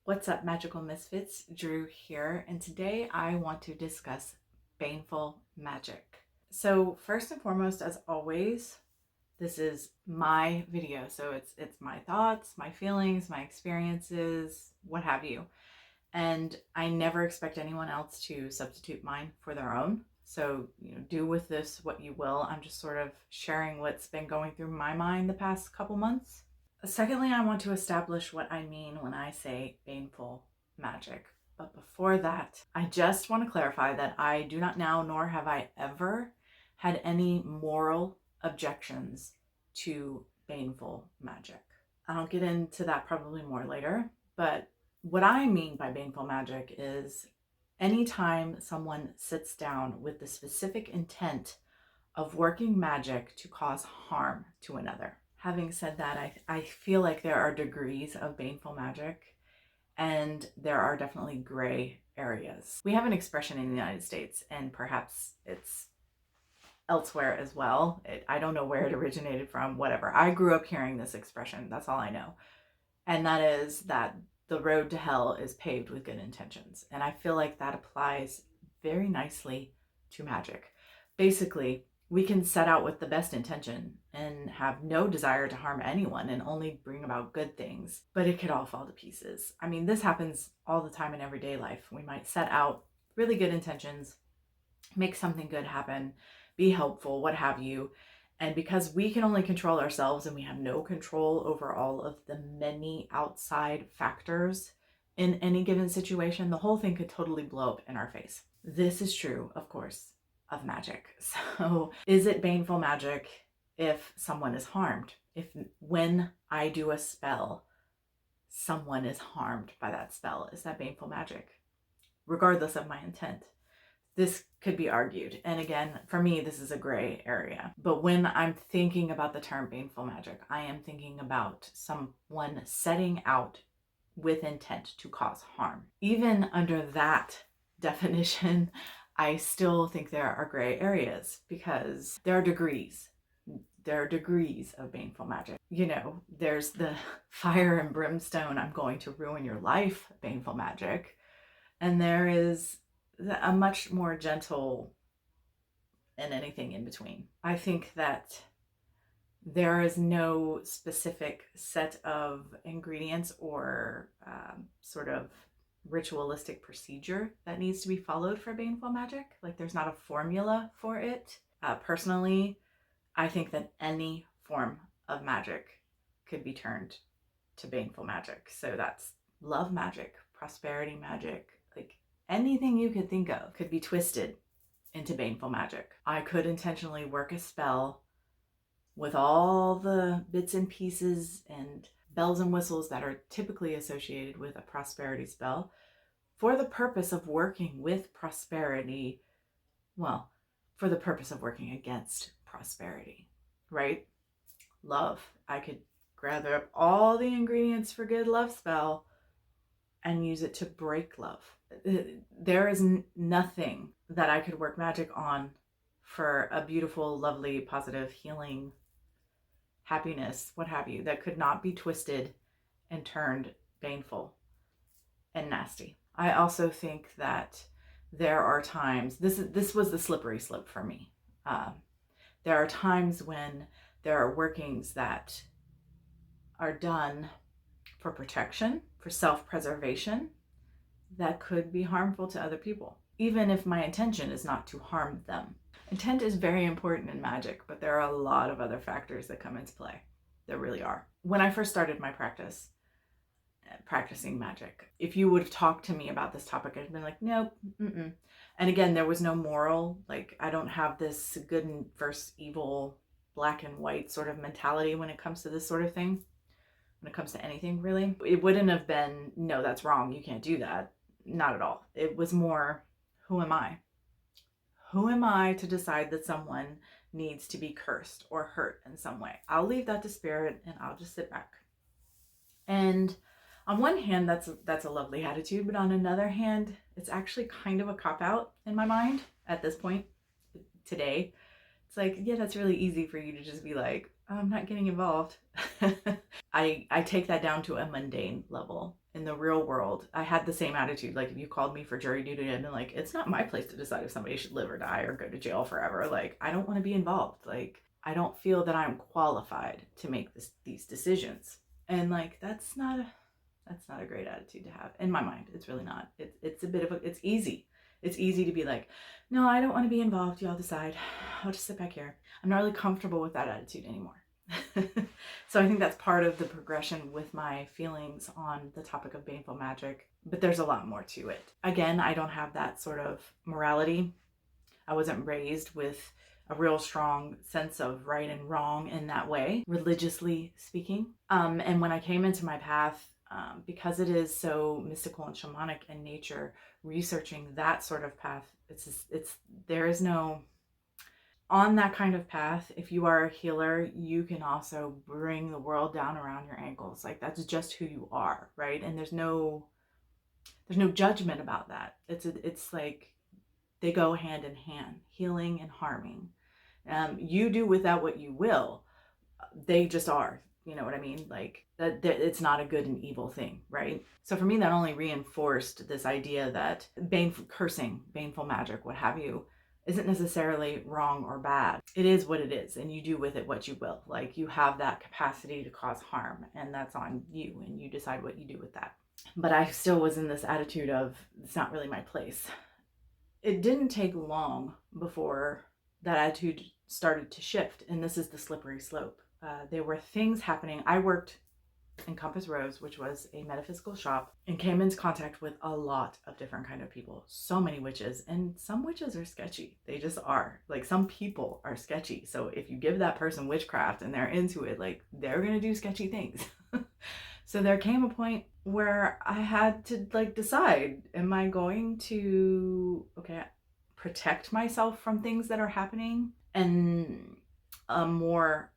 What's up, Magical Misfits? Drew here, and today I want to discuss baneful magic. So, first and foremost, as always, this is my video, so it's my thoughts, my feelings, my experiences, what have you. And I never expect anyone else to substitute mine for their own. So, do with this what you will. I'm just sort of sharing what's been going through my mind the past couple months. Secondly, I want to establish what I mean when I say baneful magic. But before that, I just want to clarify that I do not now, nor have I ever had any moral objections to baneful magic. I'll get into that probably more later, but what I mean by baneful magic is anytime someone sits down with the specific intent of working magic to cause harm to another. Having said that, I feel like there are degrees of baneful magic and there are definitely gray areas. We have an expression in the United States, and perhaps it's elsewhere as well. I don't know where it originated from, whatever. I grew up hearing this expression, that's all I know. And that is that the road to hell is paved with good intentions. And I feel like that applies very nicely to magic. Basically, we can set out with the best intention and have no desire to harm anyone and only bring about good things, but it could all fall to pieces. I mean, this happens all the time in everyday life. We might set out really good intentions, make something good happen, be helpful, what have you. And because we can only control ourselves and we have no control over all of the many outside factors in any given situation, the whole thing could totally blow up in our face. This is true, of course, of magic. So, is it baneful magic if someone is harmed? If when I do a spell, someone is harmed by that spell, is that baneful magic? Regardless of my intent. This could be argued. And again, for me, this is a gray area. But when I'm thinking about the term baneful magic, I am thinking about someone setting out with intent to cause harm. Even under that definition, I still think there are gray areas because there are degrees. There are degrees of baneful magic. There's the fire and brimstone, I'm going to ruin your life, baneful magic. And there is a much more gentle and anything in between. I think that there is no specific set of ingredients or sort of ritualistic procedure that needs to be followed for baneful magic. Like, there's not a formula for it. Personally, I think that any form of magic could be turned to baneful magic. So that's love magic, prosperity magic, like anything you could think of could be twisted into baneful magic. I could intentionally work a spell with all the bits and pieces and bells and whistles that are typically associated with a prosperity spell for the purpose of working with prosperity. Well, for the purpose of working against prosperity, right? Love. I could gather up all the ingredients for good love spell and use it to break love. There is nothing that I could work magic on for a beautiful, lovely, positive, healing, happiness, what have you, that could not be twisted and turned baneful and nasty. I also think that there are times, this was the slippery slope for me. There are times when there are workings that are done for protection, for self-preservation, that could be harmful to other people, even if my intention is not to harm them. Intent is very important in magic, but there are a lot of other factors that come into play. There really are. When I first started my practicing magic, if you would have talked to me about this topic, I'd been like, nope, mm-mm. And again, there was no moral, like, I don't have this good versus evil, black and white sort of mentality when it comes to this sort of thing. When it comes to anything, really. It wouldn't have been, no, that's wrong, you can't do that. Not at all. It was more, who am I? Who am I to decide that someone needs to be cursed or hurt in some way? I'll leave that to spirit and I'll just sit back. And on one hand, that's a lovely attitude, but on another hand, it's actually kind of a cop-out in my mind at this point today. It's like, yeah, that's really easy for you to just be like, oh, I'm not getting involved. I take that down to a mundane level. in the real world, I had the same attitude. Like if you called me for jury duty, I'd been like, it's not my place to decide if somebody should live or die or go to jail forever. Like I don't want to be involved. Like I don't feel that I'm qualified to make these decisions. And like that's not a great attitude to have in my mind. It's really not. It's a bit of it's easy. It's easy to be like, no, I don't want to be involved. Y'all decide. I'll just sit back here. I'm not really comfortable with that attitude anymore. So I think that's part of the progression with my feelings on the topic of baneful magic, but there's a lot more to it. Again, I don't have that sort of morality. I wasn't raised with a real strong sense of right and wrong in that way, religiously speaking. And when I came into my path, because it is so mystical and shamanic in nature, researching that sort of path, there is no, on that kind of path, if you are a healer, you can also bring the world down around your ankles. Like that's just who you are, right? And there's no judgment about that. It's like they go hand in hand, healing and harming. You do with that what you will. They just are. You know what I mean? Like that it's not a good and evil thing, right? So for me, that only reinforced this idea that baneful magic, what have you, isn't necessarily wrong or bad. It is what it is, and you do with it what you will. Like you have that capacity to cause harm, and that's on you, and you decide what you do with that. But I still was in this attitude of, it's not really my place. It didn't take long before that attitude started to shift, and this is the slippery slope. There were things happening. I worked in Compass Rose, which was a metaphysical shop, and came into contact with a lot of different kind of people. So many witches, and some witches are sketchy. They just are. Like some people are sketchy. So if you give that person witchcraft and they're into it, like they're gonna do sketchy things. So there came a point where I had to like decide, am I going to protect myself from things that are happening in a more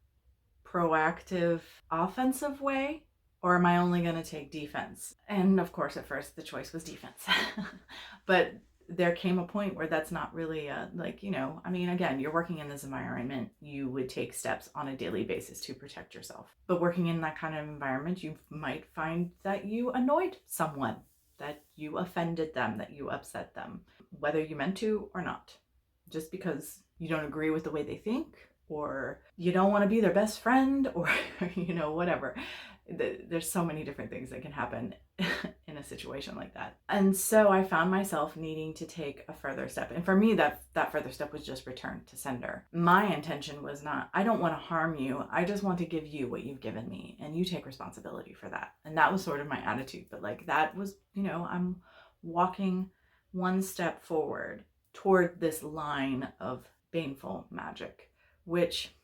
proactive offensive way, or am I only going to take defense? And of course, at first the choice was defense. But there came a point where that's not really again, you're working in this environment, you would take steps on a daily basis to protect yourself. But working in that kind of environment, you might find that you annoyed someone, that you offended them, that you upset them, whether you meant to or not, just because you don't agree with the way they think, or you don't want to be their best friend, or whatever. There's so many different things that can happen in a situation like that. And so I found myself needing to take a further step. And for me, that further step was just return to sender. My intention was not, I don't want to harm you. I just want to give you what you've given me, and you take responsibility for that. And that was sort of my attitude. But like that was, I'm walking one step forward toward this line of baneful magic, which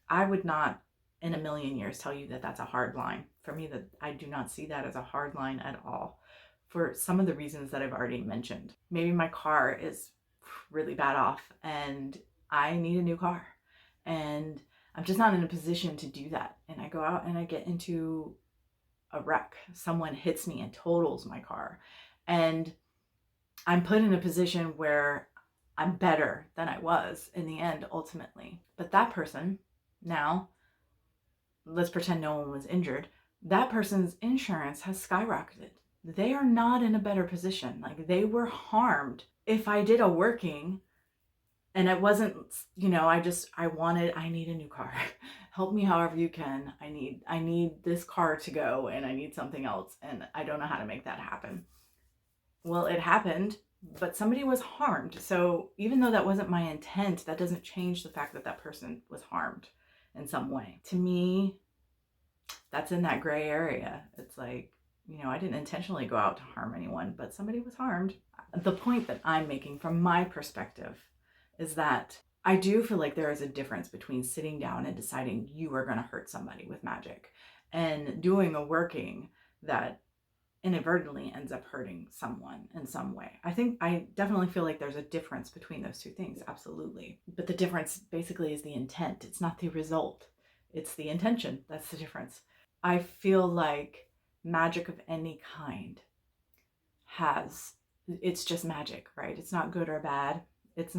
I would not in a million years tell you that that's a hard line. For me, that I do not see that as a hard line at all, for some of the reasons that I've already mentioned. Maybe my car is really bad off and I need a new car, and I'm just not in a position to do that. And I go out and I get into a wreck. Someone hits me and totals my car, and I'm put in a position where I'm better than I was in the end, ultimately. But that person, now, let's pretend no one was injured, that person's insurance has skyrocketed. They are not in a better position. Like they were harmed. If I did a working and it wasn't, I need a new car. Help me however you can. I need this car to go, and I need something else, and I don't know how to make that happen. Well, it happened, but somebody was harmed. So even though that wasn't my intent, that doesn't change the fact that that person was harmed in some way. To me, that's in that gray area. It's like, I didn't intentionally go out to harm anyone, but somebody was harmed. The point that I'm making from my perspective is that I do feel like there is a difference between sitting down and deciding you are going to hurt somebody with magic and doing a working that inadvertently ends up hurting someone in some way. I definitely feel like there's a difference between those two things, absolutely. But the difference basically is the intent. It's not the result. It's the intention. That's the difference. I feel like magic of any kind it's just magic, right? It's not good or bad. It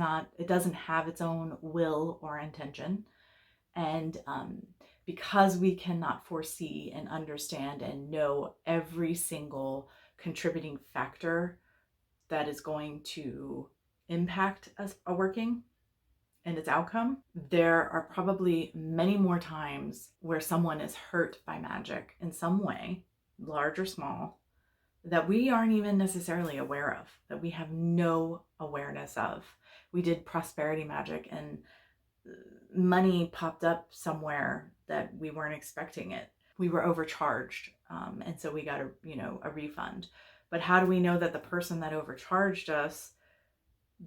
doesn't have its own will or intention. And because we cannot foresee and understand and know every single contributing factor that is going to impact a working and its outcome, there are probably many more times where someone is hurt by magic in some way, large or small, that we aren't even necessarily aware of, that we have no awareness of. We did prosperity magic and money popped up somewhere that we weren't expecting it. We were overcharged, and so we got a refund. But how do we know that the person that overcharged us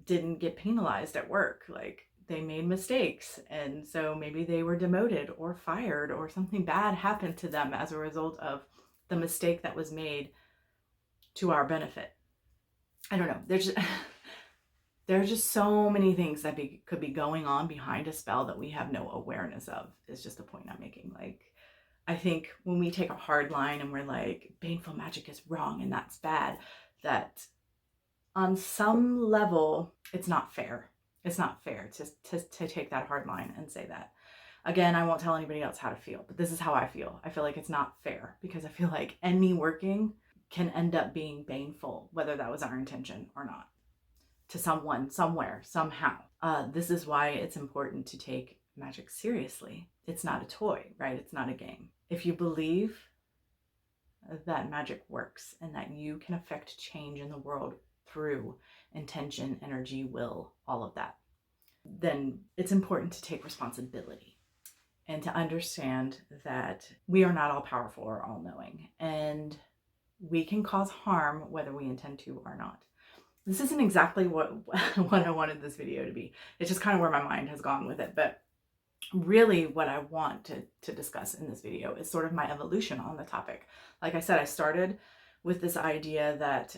didn't get penalized at work? Like, they made mistakes, and so maybe they were demoted or fired, or something bad happened to them as a result of the mistake that was made to our benefit. I don't know. There are just so many things that could be going on behind a spell that we have no awareness of, is just the point I'm making. Like, I think when we take a hard line and we're like, baneful magic is wrong and that's bad, that on some level, it's not fair. It's not fair to take that hard line and say that. Again, I won't tell anybody else how to feel, but this is how I feel. I feel like it's not fair because I feel like any working can end up being baneful, whether that was our intention or not, to someone, somewhere, somehow. This is why it's important to take magic seriously. It's not a toy, right? It's not a game. If you believe that magic works and that you can affect change in the world through intention, energy, will, all of that, then it's important to take responsibility and to understand that we are not all powerful or all knowing, and we can cause harm whether we intend to or not. This isn't exactly what I wanted this video to be. It's just kind of where my mind has gone with it. But really what I want to discuss in this video is sort of my evolution on the topic. Like I said, I started with this idea that,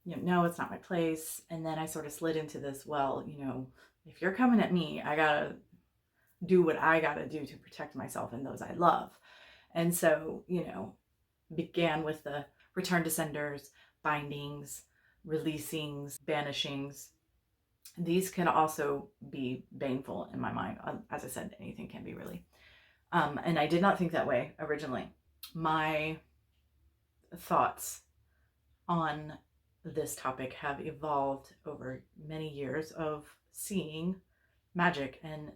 no, it's not my place. And then I sort of slid into this, well, if you're coming at me, I gotta do what I gotta do to protect myself and those I love. And so, began with the return to senders, bindings, releasings, banishings. These can also be baneful in my mind. As I said, anything can be, really. And I did not think that way originally. My thoughts on this topic have evolved over many years of seeing magic, and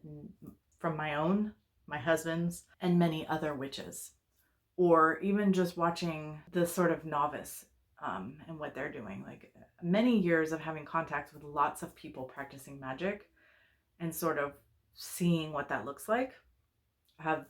from my own, my husband's, and many other witches, or even just watching the sort of novice and what they're doing. Like, many years of having contact with lots of people practicing magic and sort of seeing what that looks like have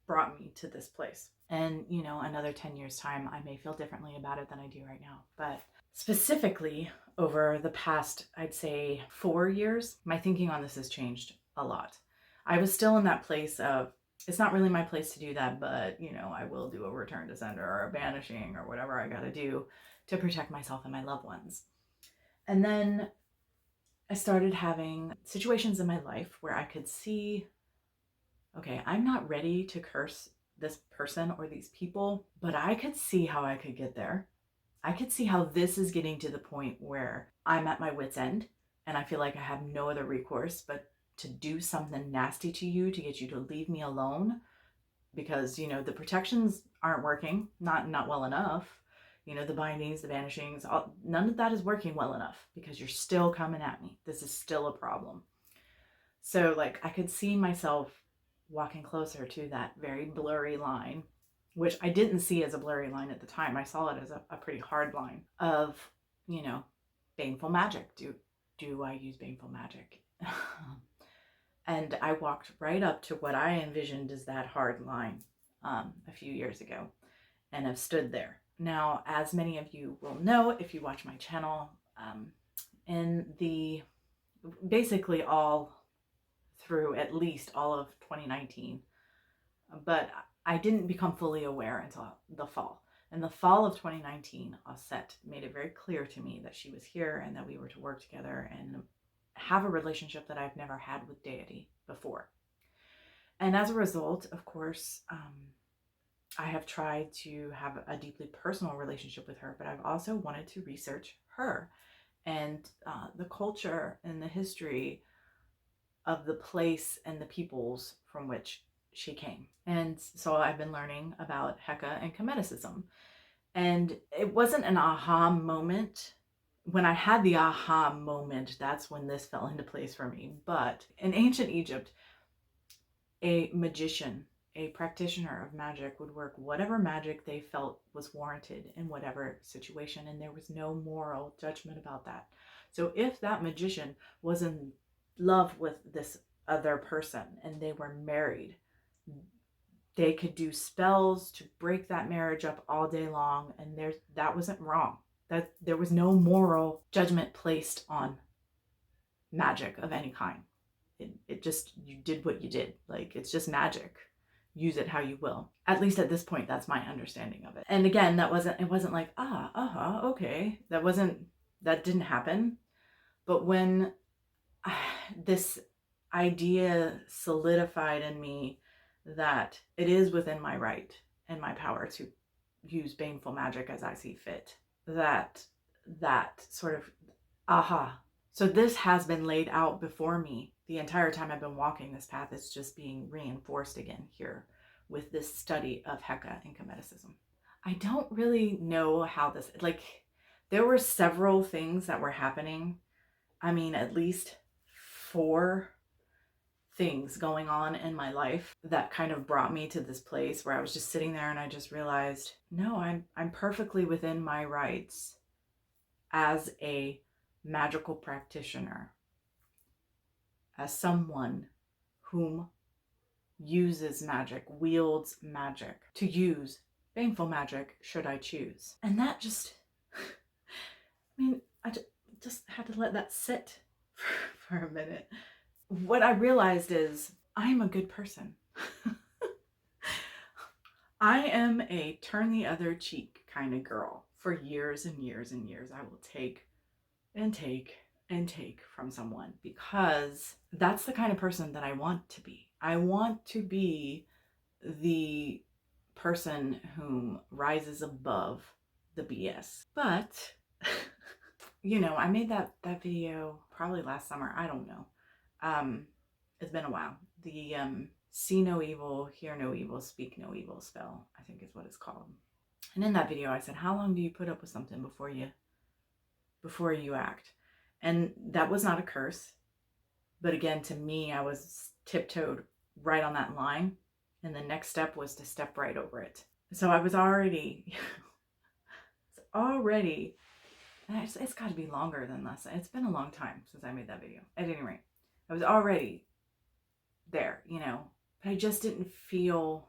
brought me to this place. And, another 10 years time, I may feel differently about it than I do right now. But specifically over the past, I'd say 4 years, my thinking on this has changed a lot. I was still in that place of, it's not really my place to do that, but, I will do a return to sender or a banishing or whatever I got to do to protect myself and my loved ones. And then I started having situations in my life where I could see, okay, I'm not ready to curse this person or these people, but I could see how I could get there. I could see how this is getting to the point where I'm at my wit's end and I feel like I have no other recourse but to do something nasty to you to get you to leave me alone, because, the protections aren't working, not well enough. The bindings, the vanishings, none of that is working well enough because you're still coming at me. This is still a problem. So, like, I could see myself walking closer to that very blurry line, which I didn't see as a blurry line at the time. I saw it as a pretty hard line of, baneful magic. Do I use baneful magic? And I walked right up to what I envisioned as that hard line a few years ago, and have stood there. Now, as many of you will know, if you watch my channel, in the basically all through at least all of 2019, but I didn't become fully aware until the fall. In the fall of 2019, Aset made it very clear to me that she was here and that we were to work together and have a relationship that I've never had with deity before. And as a result, of course, I have tried to have a deeply personal relationship with her, but I've also wanted to research her and the culture and the history of the place and the peoples from which she came. And so I've been learning about Heka and Kemeticism. And it wasn't an aha moment. When I had the aha moment, that's when this fell into place for me. But in ancient Egypt, a magician, a practitioner of magic, would work whatever magic they felt was warranted in whatever situation, and there was no moral judgment about that. So if that magician was in love with this other person and they were married, they could do spells to break that marriage up all day long, and that wasn't wrong. That there was no moral judgment placed on magic of any kind. It just, you did what you did. Like, it's just magic. Use it how you will. At least at this point, that's my understanding of it. And again, it wasn't like, okay. That didn't happen. But when this idea solidified in me that it is within my right and my power to use baneful magic as I see fit, that sort of aha. So this has been laid out before me the entire time I've been walking this path. It's just being reinforced again here with this study of Heka and Kemeticism. I don't really know how this, like, there were several things that were happening. I mean, at least 4 things going on in my life that kind of brought me to this place where I was just sitting there and I just realized, no, I'm perfectly within my rights as a magical practitioner, as someone whom uses magic, wields magic, to use baneful magic should I choose. And that just, I mean, I just had to let that sit for a minute. What I realized is I'm a good person. I am a turn the other cheek kind of girl. For years and years and years, I will take and take and take from someone, because that's the kind of person that I want to be. I want to be the person whom rises above the BS. But, you know, I made that video probably last summer. I don't know. It's been a while. The see no evil, hear no evil, speak no evil spell, I think is what it's called. And in that video, I said, how long do you put up with something before you act? And that was not a curse. But again, to me, I was tiptoed right on that line. And the next step was to step right over it. So I was already, it's got to be longer than this. It's been a long time since I made that video. At any rate, I was already there, you know, but I just didn't feel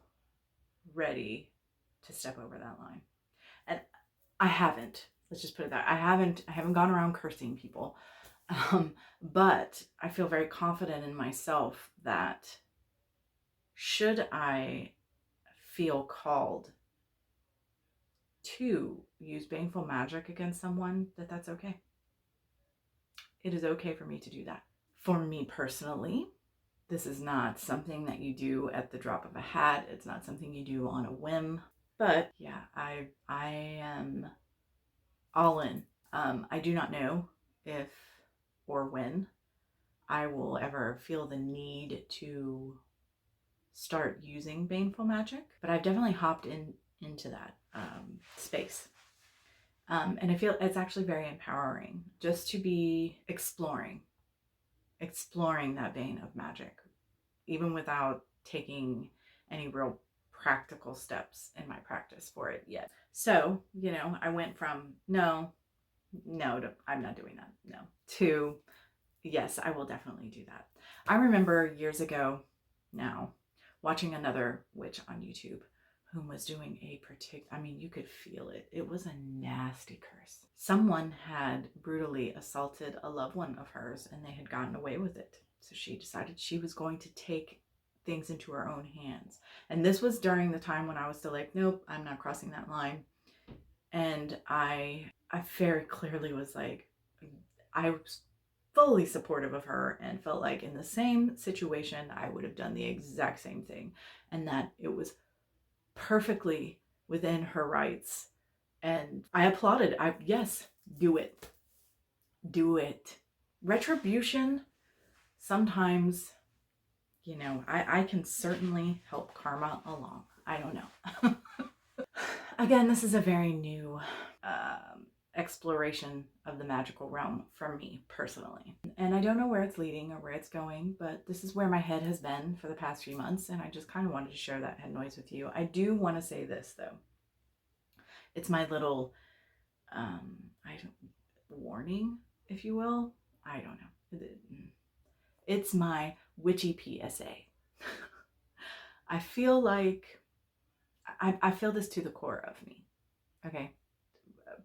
ready to step over that line. And I haven't. Let's just put it that I haven't gone around cursing people. But I feel very confident in myself that should I feel called to use baneful magic against someone, that's okay. It is okay for me to do that. For me personally, this is not something that you do at the drop of a hat. It's not something you do on a whim. But yeah, I am all in. I do not know if or when I will ever feel the need to start using baneful magic, but I've definitely hopped into that space. And I feel it's actually very empowering just to be exploring that vein of magic, even without taking any real practical steps in my practice for it yet. So, you know, I went from no, to I'm not doing that, no, to yes, I will definitely do that. I remember years ago now watching another witch on YouTube whom was doing I mean, you could feel it. It was a nasty curse. Someone had brutally assaulted a loved one of hers and they had gotten away with it. So she decided she was going to take things into her own hands. And this was during the time when I was still like, nope, I'm not crossing that line. And I very clearly was like, I was fully supportive of her and felt like in the same situation, I would have done the exact same thing. And that it was perfectly within her rights. And I applauded. Yes, do it. Do it. Retribution sometimes you know, I can certainly help karma along. I don't know. Again, this is a very new exploration of the magical realm for me personally. And I don't know where it's leading or where it's going, but this is where my head has been for the past few months, and I just kind of wanted to share that head noise with you. I do want to say this though. It's my little warning, if you will. I don't know. It's my witchy PSA. I feel like I feel this to the core of me. Okay.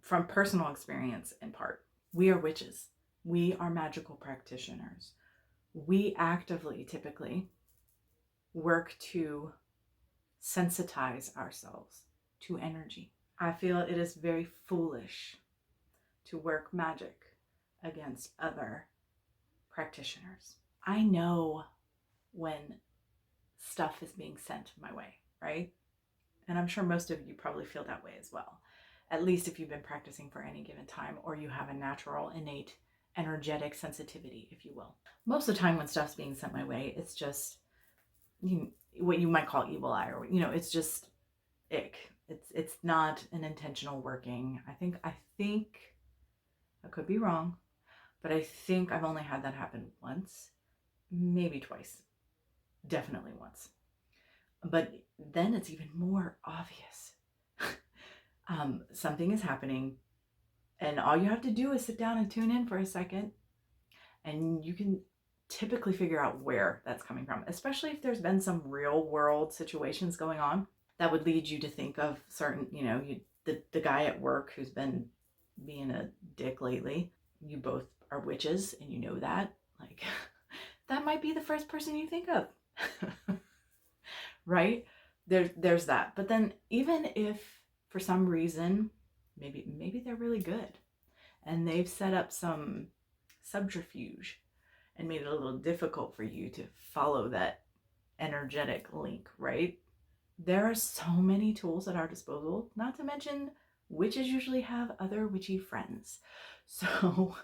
From personal experience in part. We are witches. We are magical practitioners. We actively, typically, work to sensitize ourselves to energy. I feel it is very foolish to work magic against other practitioners. I know when stuff is being sent my way, right? And I'm sure most of you probably feel that way as well. At least if you've been practicing for any given time, or you have a natural, innate, energetic sensitivity, if you will. Most of the time when stuff's being sent my way, it's just what you might call evil eye, or it's just ick. It's not an intentional working. I think I could be wrong, but I think I've only had that happen once, maybe twice, definitely once. But then it's even more obvious. Something is happening, and all you have to do is sit down and tune in for a second, and you can typically figure out where that's coming from, especially if there's been some real world situations going on that would lead you to think of certain, the guy at work who's been being a dick lately. You both are witches and you know that. Like, that might be the first person you think of. Right? There's that. But then even if for some reason, maybe they're really good and they've set up some subterfuge and made it a little difficult for you to follow that energetic link, right? There are so many tools at our disposal, not to mention witches usually have other witchy friends. So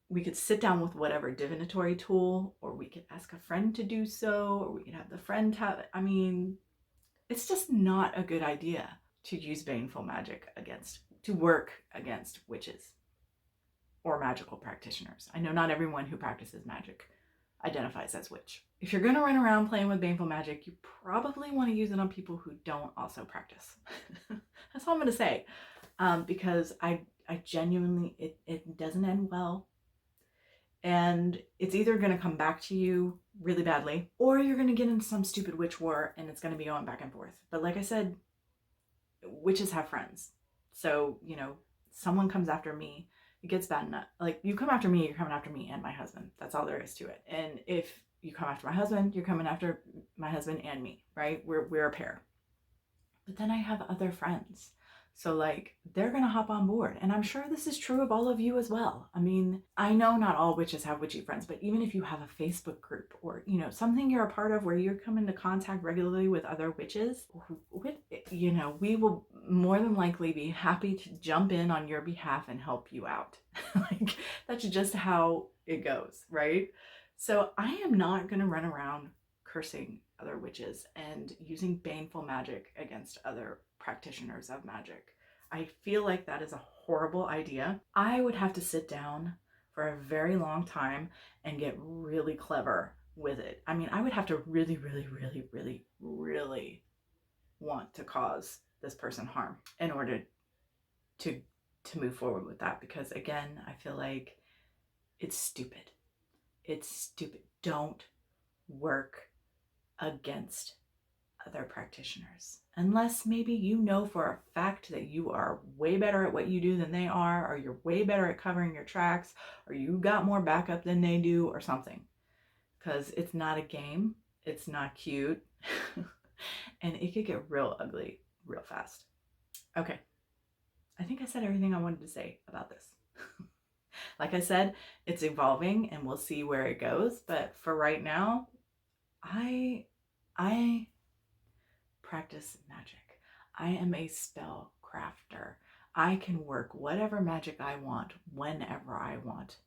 we could sit down with whatever divinatory tool, or we could ask a friend to do so, or we could have the friend have it. I mean, it's just not a good idea to use baneful magic to work against witches or magical practitioners. I know not everyone who practices magic identifies as witch. If you're going to run around playing with baneful magic, you probably want to use it on people who don't also practice. That's all I'm going to say. Because I genuinely, it doesn't end well. And it's either going to come back to you really badly, or you're going to get into some stupid witch war and it's going to be going back and forth. But like I said, witches have friends. So, someone comes after me, it gets bad enough. Like, you come after me, you're coming after me and my husband. That's all there is to it. And if you come after my husband, you're coming after my husband and me, right? We're a pair. But then I have other friends. So like, they're going to hop on board. And I'm sure this is true of all of you as well. I mean, I know not all witches have witchy friends, but even if you have a Facebook group or, something you're a part of where you're coming into contact regularly with other witches, we will more than likely be happy to jump in on your behalf and help you out. Like, that's just how it goes, right? So I am not going to run around cursing other witches and using baneful magic against other practitioners of magic. I feel like that is a horrible idea. I would have to sit down for a very long time and get really clever with it. I mean, I would have to really, really, really, really, really want to cause this person harm in order to move forward with that, because again, I feel like it's stupid. It's stupid. Don't work against other practitioners unless maybe you know for a fact that you are way better at what you do than they are, or you're way better at covering your tracks, or you got more backup than they do, or something. Because it's not a game, it's not cute, and it could get real ugly real fast. Okay, I think I said everything I wanted to say about this. Like I said, it's evolving and we'll see where it goes, but for right now, I practice magic. I am a spell crafter. I can work whatever magic I want, whenever I want,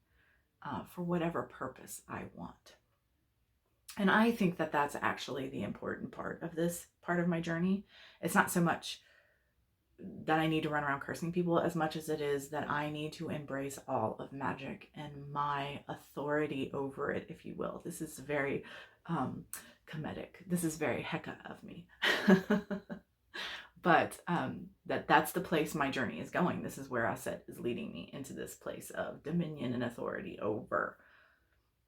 for whatever purpose I want. And I think that that's actually the important part of this part of my journey. It's not so much that I need to run around cursing people as much as it is that I need to embrace all of magic and my authority over it, if you will. This is very comedic. This is very Hecka of me. But that's the place my journey is going. This is where Aset is leading me, into this place of dominion and authority over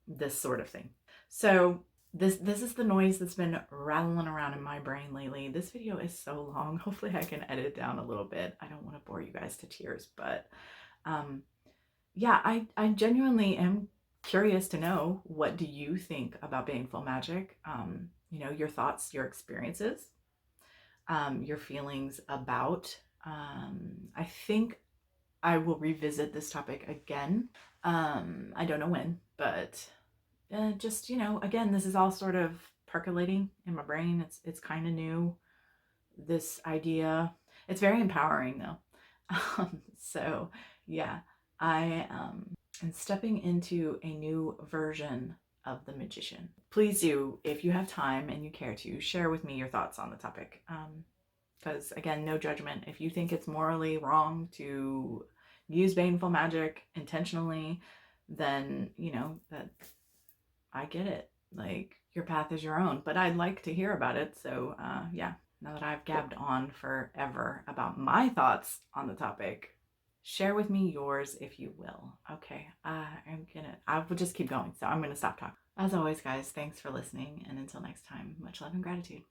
this sort of thing. So this is the noise that's been rattling around in my brain lately. This video is so long. Hopefully I can edit it down a little bit. I don't want to bore you guys to tears, but yeah, I genuinely am curious to know, what do you think about baneful magic? You know, your thoughts, your experiences, your feelings about. I think I will revisit this topic again. I don't know when, but just, you know, again, this is all sort of percolating in my brain. It's kind of new, this idea. It's very empowering though. So yeah, I am stepping into a new version of the magician. Please do, if you have time and you care to, share with me your thoughts on the topic. Because again, no judgment. If you think it's morally wrong to use baneful magic intentionally, then, you know, that I get it. Like, your path is your own, but I'd like to hear about it. So, yeah, now that I've gabbed on forever about my thoughts on the topic, share with me yours, if you will. Okay, I will just keep going. So I'm gonna stop talking. As always, guys, thanks for listening. And until next time, much love and gratitude.